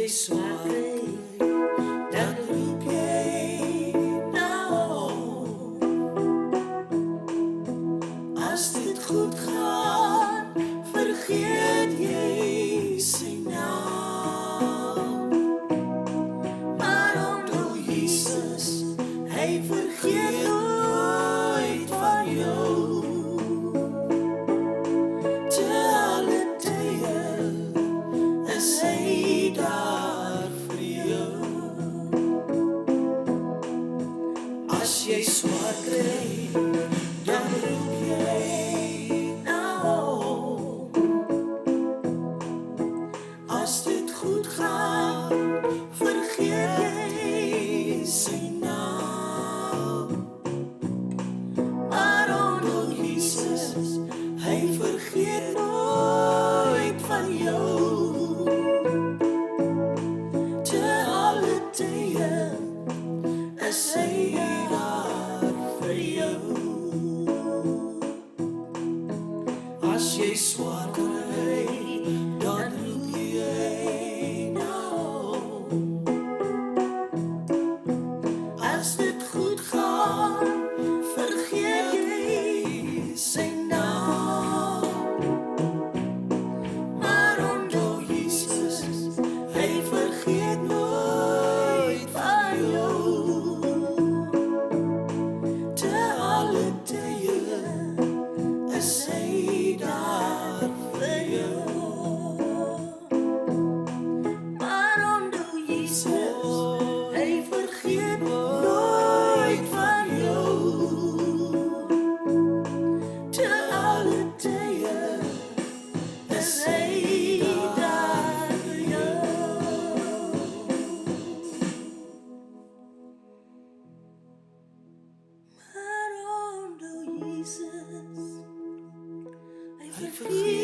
swaar kry, dan roep jy nou. As dit goed gaan, vergeet jy sy naam. Maar onthou Jesus, hy vergeet nooit van jou. Te alle tye is hy daar vir jou. As jy swaar kry, dan roep jy nou. As dit goed gaan, vergeet jy sy naam. Maar onthou Jesus, hy vergeet nooit van jou. Te alle tye is hy daar vir jou. As jy swaar kry, dan roep jy nou. As dit goed gaan, vergeet jy sy naam. Maar onthou Jesus, hy vergeet nooit van jou. Te alle tye is hy daar vir jou. Maar onthou Jesus, hy vergeet nooit van jou. Te alle tye is hy daar vir jou. Maar onthou Jesus, hy vergeet